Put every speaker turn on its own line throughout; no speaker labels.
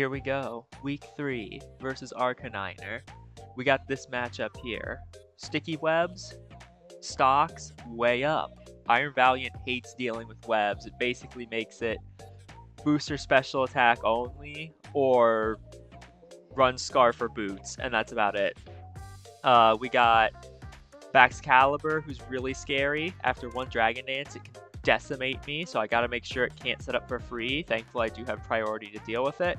Here we go. Week 3 versus Arcaniner. We got this matchup here. Sticky webs, stocks, way up. Iron Valiant hates dealing with webs. It basically makes it booster special attack only, or run Scarf for boots, and that's about it. We got Baxcalibur, who's really scary. After one Dragon Dance, it can decimate me, so I gotta make sure it can't set up for free. Thankfully, I do have priority to deal with it.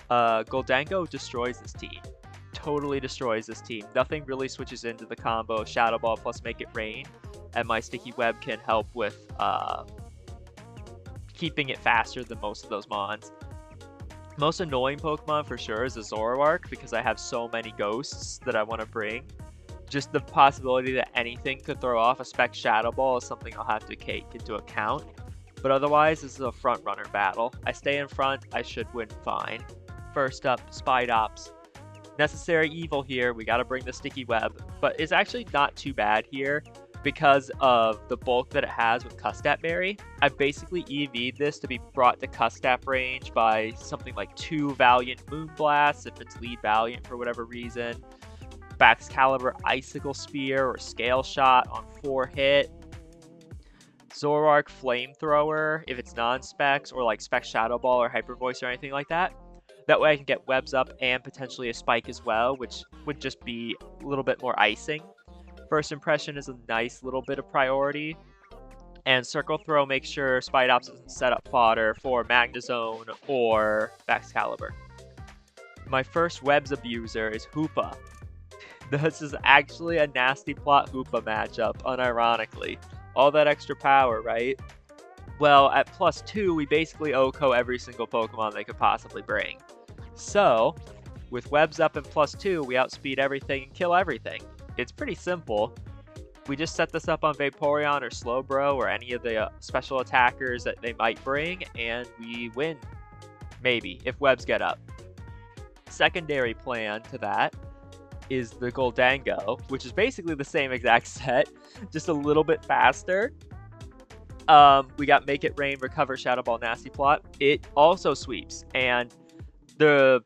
Gholdengo destroys this team. Totally destroys this team. Nothing really switches into the combo of Shadow Ball plus Make It Rain, and my Sticky Web can help with keeping it faster than most of those mons. Most annoying Pokemon for sure is a Zoroark, because I have so many ghosts that I want to bring. Just the possibility that anything could throw off a Spec Shadow Ball is something I'll have to take into account. But otherwise, this is a front runner battle. I stay in front, I should win fine. First up, Spidops. Necessary evil here, we gotta bring the Sticky Web, but it's actually not too bad here because of the bulk that it has with Custap Berry. I basically EV'd this to be brought to Custap range by something like 2 Valiant Moonblasts if it's lead Valiant for whatever reason. Baxcalibur Icicle Spear or Scale Shot on 4 hit. Zoroark Flamethrower if it's non-specs, or like Spec Shadow Ball or Hyper Voice or anything like that. That way I can get webs up and potentially a spike as well, which would just be a little bit more icing. First impression is a nice little bit of priority. And Circle Throw makes sure Spidops doesn't set up fodder for Magnezone or Baxcalibur. My first webs abuser is Hoopa. This is actually a nasty plot Hoopa matchup, unironically. All that extra power, right? Well, at +2, we basically OHKO every single Pokemon they could possibly bring. So, with webs up and +2, we outspeed everything and kill everything. It's pretty simple. We just set this up on Vaporeon or Slowbro or any of the special attackers that they might bring, and we win. Maybe, if webs get up. Secondary plan to that is the Gholdengo, which is basically the same exact set, just a little bit faster. We got Make It Rain, Recover, Shadow Ball, Nasty Plot. It also sweeps, and the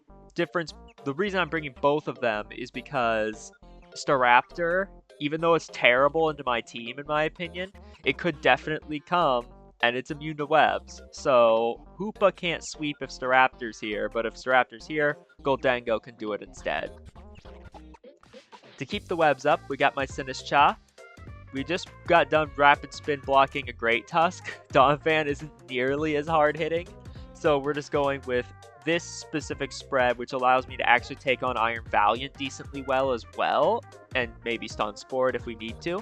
reason I'm bringing both of them is because Staraptor, even though it's terrible into my team in my opinion, it could definitely come, and it's immune to webs. So Hoopa can't sweep if Staraptor's here, but if Staraptor's here, Gholdengo can do it instead. To keep the webs up, we got my Sinistcha. We just got done rapid spin blocking a Great Tusk. Donphan isn't nearly as hard hitting, so we're just going with this specific spread, which allows me to actually take on Iron Valiant decently well as well, and maybe Stun Sport if we need to.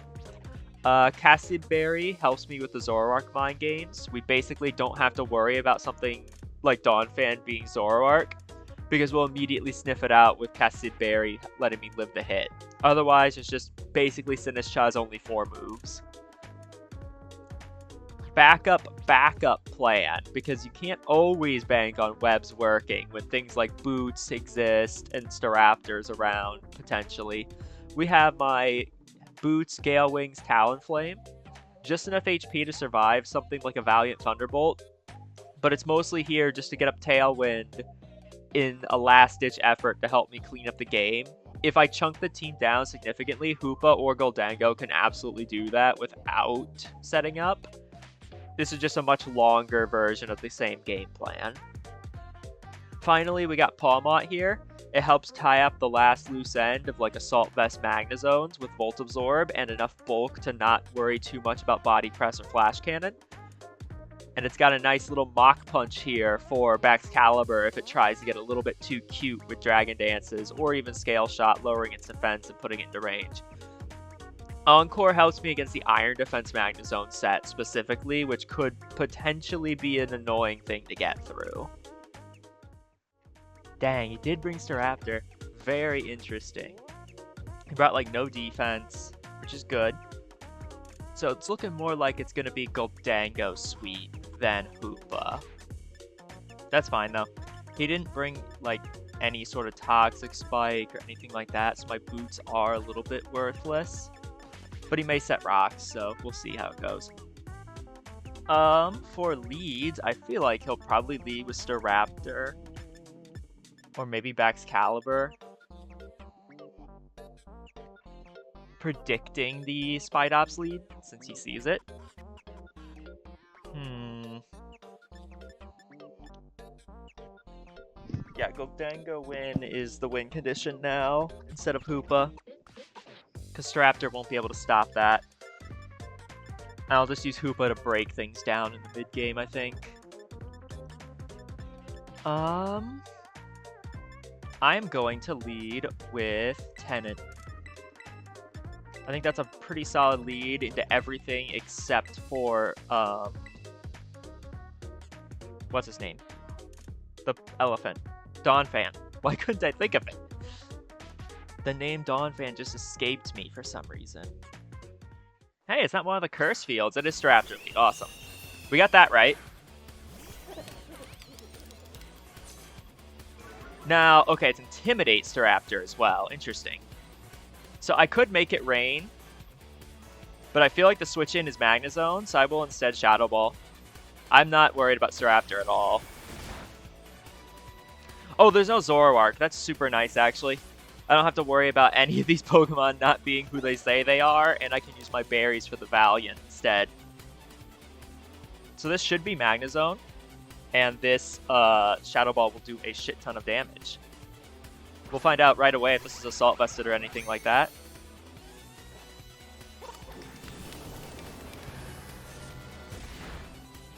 Cassid Berry helps me with the Zoroark mind games. We basically don't have to worry about something like Donphan being Zoroark, because we'll immediately sniff it out with Cassid Berry letting me live the hit. Otherwise, it's just basically Sinistcha's only 4 moves. Backup plan, because you can't always bank on webs working when things like boots exist and Staraptors around, potentially. We have my boots, Gale Wings, Talonflame. Just enough HP to survive something like a Valiant Thunderbolt, but it's mostly here just to get up Tailwind in a last-ditch effort to help me clean up the game. If I chunk the team down significantly, Hoopa or Gholdengo can absolutely do that without setting up. This is just a much longer version of the same game plan. Finally, we got Pawmot here. It helps tie up the last loose end of like Assault Vest Magnezones with Volt Absorb and enough bulk to not worry too much about Body Press or Flash Cannon. And it's got a nice little Mach Punch here for Baxcalibur if it tries to get a little bit too cute with Dragon Dances, or even Scale Shot, lowering its defense and putting it into range. Encore helps me against the Iron Defense Magnezone set specifically, which could potentially be an annoying thing to get through. Dang, he did bring Staraptor. Very interesting. He brought like no defense, which is good. So it's looking more like it's going to be Gholdengo sweep than Hoopa. That's fine though. He didn't bring like any sort of toxic spike or anything like that, so my boots are a little bit worthless. But he may set rocks, so we'll see how it goes. For leads, I feel like he'll probably lead with Staraptor. Or maybe Baxcalibur. Predicting the Spidops lead since he sees it. Yeah, Gholdengo win is the win condition now instead of Hoopa. Because Staraptor won't be able to stop that. I'll just use Hoopa to break things down in the mid game, I think. I'm going to lead with Tenant. I think that's a pretty solid lead into everything except for, what's his name? The elephant. Donphan. Why couldn't I think of it? The name Donphan just escaped me for some reason. Hey, it's not one of the curse fields. It is Staraptor lead. Awesome. We got that right. Now, okay, it's Intimidate Staraptor as well. Interesting. So I could make it rain, but I feel like the switch in is Magnezone, so I will instead Shadow Ball. I'm not worried about Staraptor at all. Oh, there's no Zoroark. That's super nice, actually. I don't have to worry about any of these Pokemon not being who they say they are, and I can use my berries for the Valiant instead. So this should be Magnezone, and this Shadow Ball will do a shit ton of damage. We'll find out right away if this is Assault Vested or anything like that.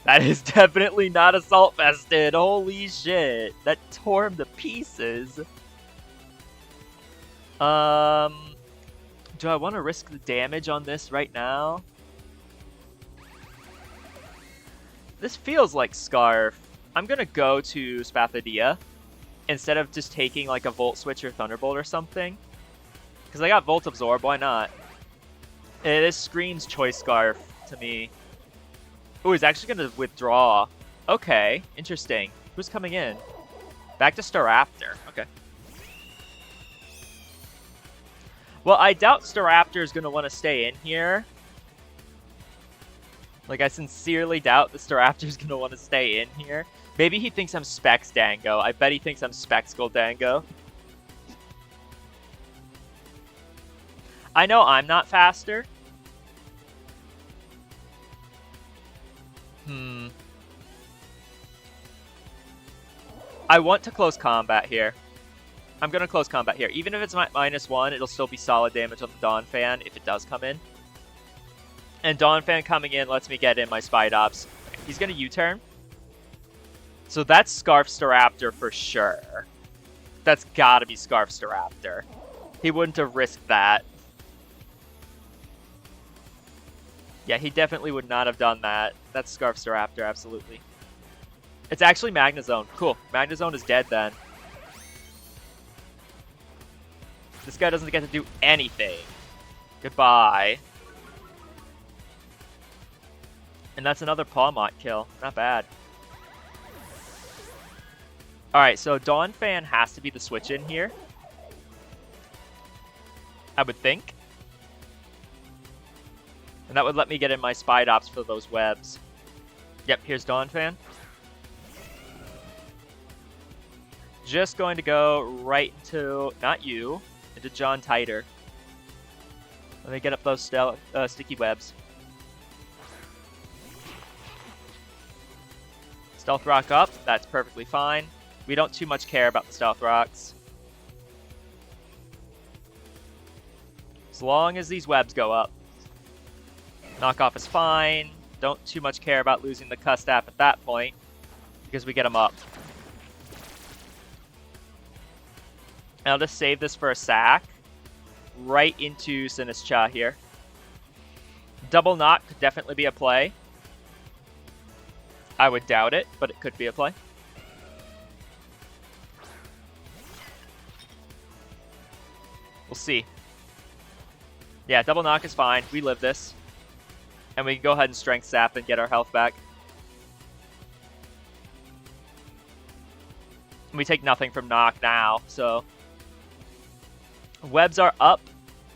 That is definitely not Assault Vested. Holy shit. That tore him to pieces. Do I want to risk the damage on this right now? This feels like Scarf. I'm going to go to Spathodea instead of just taking like a Volt Switch or Thunderbolt or something. Because I got Volt Absorb, why not? This screams Choice Scarf to me. Oh, he's actually going to withdraw. Okay, interesting. Who's coming in? Back to Staraptor. Okay. Well, I doubt Staraptor is going to want to stay in here. Like, I sincerely doubt that Staraptor is going to want to stay in here. Maybe he thinks I'm Specs Dango. I bet he thinks I'm Specs Gholdengo. I know I'm not faster. I want to close combat here. I'm going to close combat here. Even if it's -1, it'll still be solid damage on the Donphan if it does come in. And Donphan coming in lets me get in my Spidops. He's going to U-turn. So that's Scarf Staraptor for sure. That's got to be Scarf Staraptor. He wouldn't have risked that. Yeah, he definitely would not have done that. That's Scarf Staraptor, absolutely. It's actually Magnezone. Cool. Magnezone is dead then. This guy doesn't get to do anything. Goodbye. And that's another Pawmot kill. Not bad. Alright, so Donphan has to be the switch in here. I would think. And that would let me get in my Spidops for those webs. Yep, here's Donphan. Just going to go right into, not you, into John Titor. Let me get up those sticky webs. Stealth Rock up, that's perfectly fine. We don't too much care about the Stealth Rocks. As long as these webs go up. Knockoff is fine. Don't too much care about losing the Custap at that point, because we get them up. And I'll just save this for a sack. Right into Sinistcha here. Double Knock could definitely be a play. I would doubt it, but it could be a play. We'll see. Yeah, Double Knock is fine. We live this. And we can go ahead and Strength Sap and get our health back. And we take nothing from Knock now, so... Webs are up,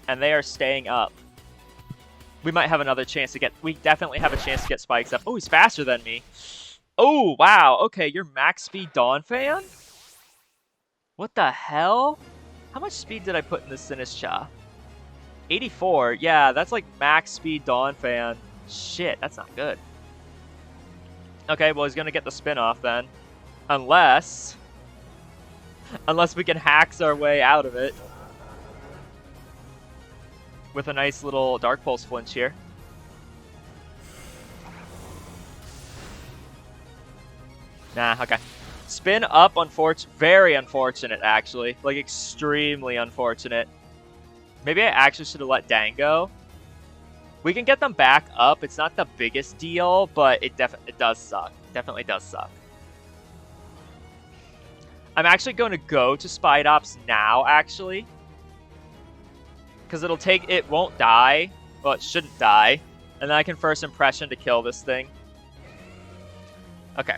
and they are staying up. We might have another chance to get... We definitely have a chance to get spikes up. Oh, he's faster than me. Oh, wow. Okay, you're max speed Donphan? What the hell? How much speed did I put in this Sinistcha? 84? Yeah, that's like max speed Donphan. Shit, that's not good. Okay, well, he's gonna get the spin off then. Unless we can hacks our way out of it. With a nice little Dark Pulse flinch here. Nah, okay. Spin up, very unfortunate, actually. Like, extremely unfortunate. Maybe I actually should have let Dango. We can get them back up. It's not the biggest deal, but it does suck. Definitely does suck. I'm actually going to go to Spidops now, actually. Because it won't die. Well, it shouldn't die. And then I can First Impression to kill this thing. Okay.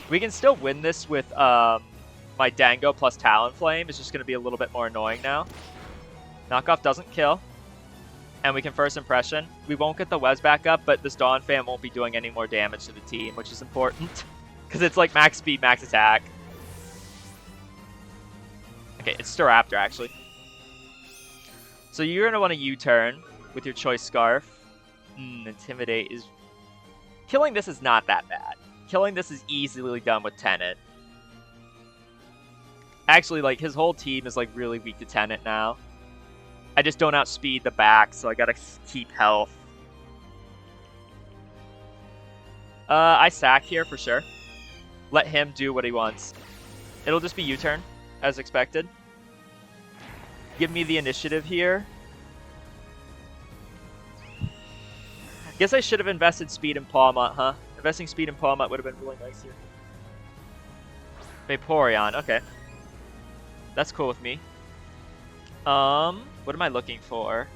We can still win this with my Dango plus Talonflame. It's just going to be a little bit more annoying now. Knockoff doesn't kill. And we can First Impression. We won't get the webs back up, but this Donphan won't be doing any more damage to the team, which is important. Because it's like max speed, max attack. Okay, it's Staraptor, actually. So you're going to want to U-turn with your Choice Scarf. Intimidate is... Killing this is not that bad. Killing this is easily done with Tenant. Actually, like, his whole team is, like, really weak to Tenant now. I just don't outspeed the back, so I gotta keep health. I sack here for sure. Let him do what he wants. It'll just be U-turn, as expected. Give me the initiative here. Guess I should have invested speed in Pawmot, huh? Investing speed in Pawmot would have been really nice here. Vaporeon, okay. That's cool with me. What am I looking for?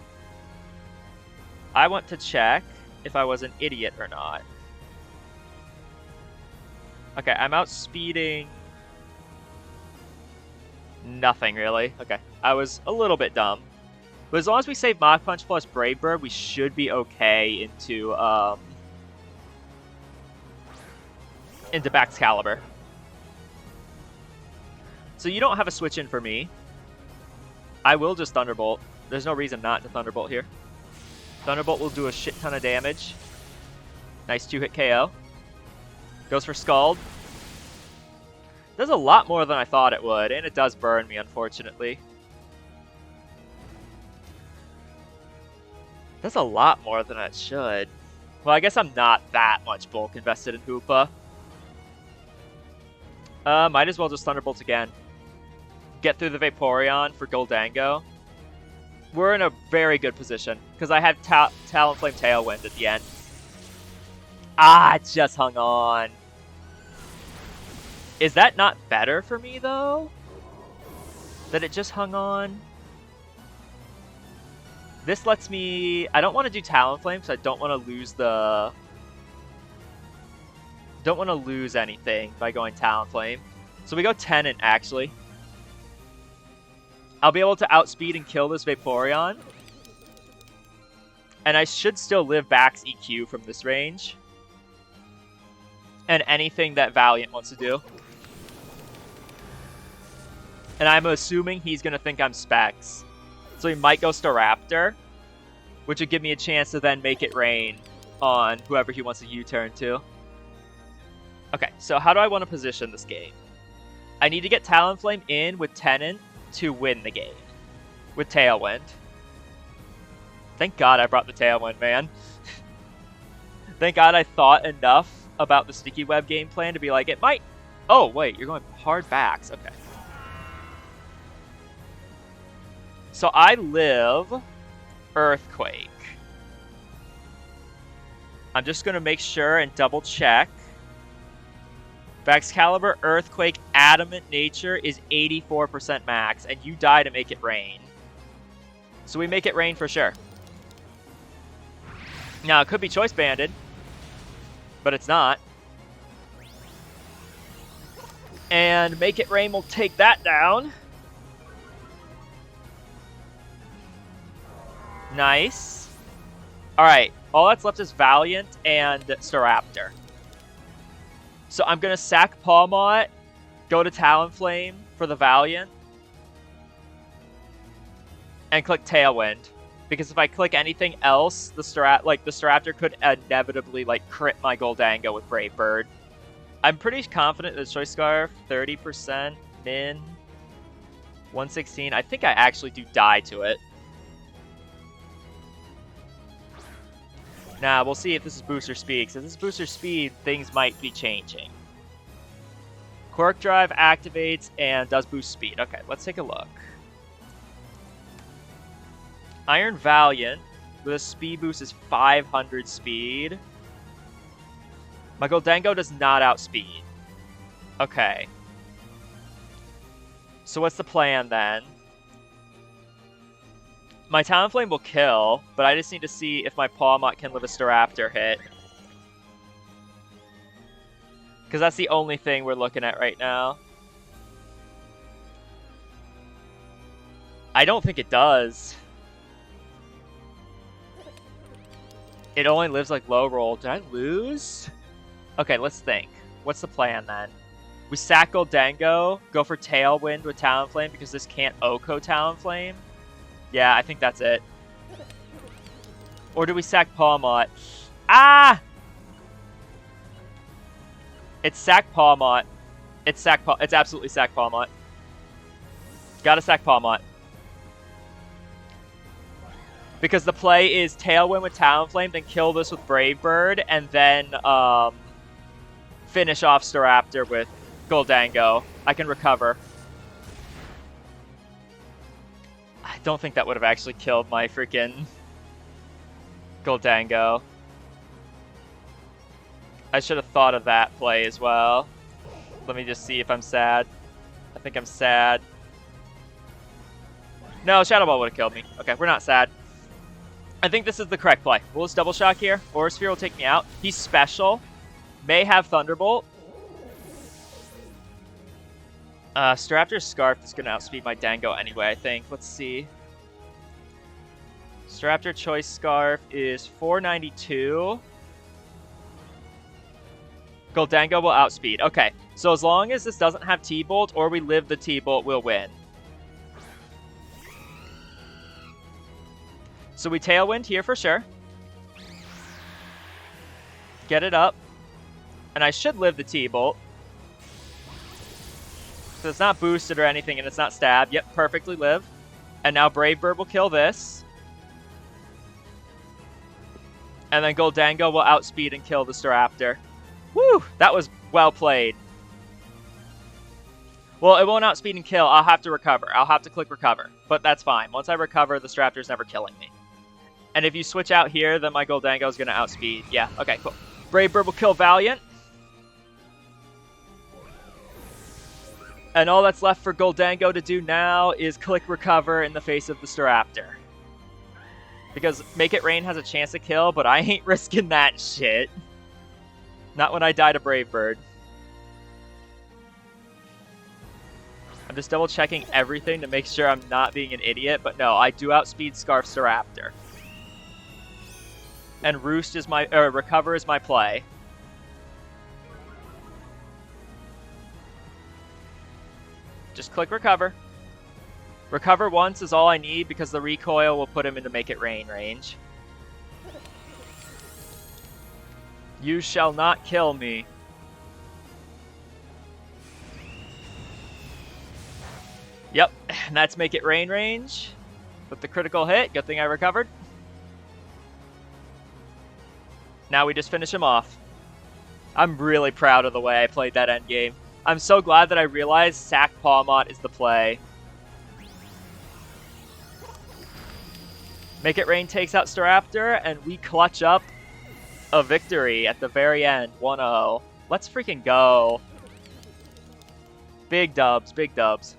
I want to check if I was an idiot or not. Okay, I'm outspeeding... Nothing, really. Okay, I was a little bit dumb. But as long as we save Mach Punch plus Brave Bird, we should be okay into Baxcalibur. So you don't have a switch in for me. I will just Thunderbolt. There's no reason not to Thunderbolt here. Thunderbolt will do a shit ton of damage. Nice 2-hit KO. Goes for Scald. Does a lot more than I thought it would, and it does burn me, unfortunately. Does a lot more than it should. Well, I guess I'm not that much bulk invested in Hoopa. Might as well just Thunderbolt again. Get through the Vaporeon for Gholdengo. We're in a very good position, because I have Talonflame Tailwind at the end. Ah, it just hung on. Is that not better for me, though? That it just hung on? This lets me... I don't want to do Talonflame, because I don't want to lose the... Don't want to lose anything by going Talonflame. So we go Tenant, actually. I'll be able to outspeed and kill this Vaporeon. And I should still live Bax EQ from this range. And anything that Valiant wants to do. And I'm assuming he's going to think I'm Specs. So he might go Staraptor. Which would give me a chance to then make it rain on whoever he wants to U-turn to. Okay, so how do I want to position this game? I need to get Talonflame in with Tenant to win the game with Tailwind. Thank God I brought the Tailwind, man. Thank God I thought enough about the Sticky Web game plan to be like, it might... Oh, wait, you're going hard backs. Okay. So I live Earthquake. I'm just going to make sure and double check. Baxcalibur, Earthquake, Adamant Nature is 84% max, and you die to make it rain. So we make it rain for sure. Now, it could be Choice Banded, but it's not. And Make It Rain will take that down. Nice. Alright, all that's left is Valiant and Staraptor. So I'm going to sack Pawmot, go to Talonflame for the Valiant, and click Tailwind. Because if I click anything else, the Staraptor could inevitably like crit my Goldango with Brave Bird. I'm pretty confident that Choice Scarf, 30%, min, 116. I think I actually do die to it. Nah, we'll see if this is booster speed, because if this is booster speed, things might be changing. Quirk Drive activates and does boost speed. Okay, let's take a look. Iron Valiant with a speed boost is 500 speed. My Goldango does not outspeed. Okay. So what's the plan then? My Talonflame will kill, but I just need to see if my Pawmot can live a Staraptor hit. Because that's the only thing we're looking at right now. I don't think it does. It only lives like low roll. Did I lose? Okay, let's think. What's the plan then? We sack Goldango, go for Tailwind with Talonflame because this can't Oko Talonflame. Yeah, I think that's it. Or do we sack Pawmot? Ah! It's sack Pawmot. It's absolutely sack Pawmot. Gotta sack Pawmot. Because the play is Tailwind with Talonflame, then kill this with Brave Bird, and then finish off Staraptor with Goldango. I can recover. I don't think that would have actually killed my freaking Goldango. I should have thought of that play as well. Let me just see if I'm sad. I think I'm sad. No, Shadow Ball would have killed me. Okay, we're not sad. I think this is the correct play. We'll just Double Shock here. Aura Sphere will take me out. He's special. May have Thunderbolt. Staraptor's Scarf is going to outspeed my Dango anyway, I think. Let's see. Staraptor Choice Scarf is 492. Goldango will outspeed. Okay, so as long as this doesn't have T-Bolt or we live the T-Bolt, we'll win. So we Tailwind here for sure. Get it up. And I should live the T-Bolt. So it's not boosted or anything, and it's not stabbed. Yep, perfectly live. And now Brave Bird will kill this. And then Goldango will outspeed and kill the Staraptor. Woo! That was well played. Well, it won't outspeed and kill. I'll have to recover. I'll have to click recover. But that's fine. Once I recover, the Staraptor's never killing me. And if you switch out here, then my Goldango is going to outspeed. Yeah, okay, cool. Brave Bird will kill Valiant. And all that's left for Goldango to do now is click recover in the face of the Staraptor. Because Make It Rain has a chance to kill, but I ain't risking that shit. Not when I die to Brave Bird. I'm just double checking everything to make sure I'm not being an idiot, but no, I do outspeed Scarf Staraptor. And Roost is my, recover is my play. Just click recover. Recover once is all I need because the recoil will put him into Make It Rain range. You shall not kill me. Yep, and that's Make It Rain range. With the critical hit, good thing I recovered. Now we just finish him off. I'm really proud of the way I played that endgame. I'm so glad that I realized sack Pawmot is the play. Make It Rain takes out Staraptor, and we clutch up a victory at the very end, 1-0. Let's freaking go. Big dubs, big dubs.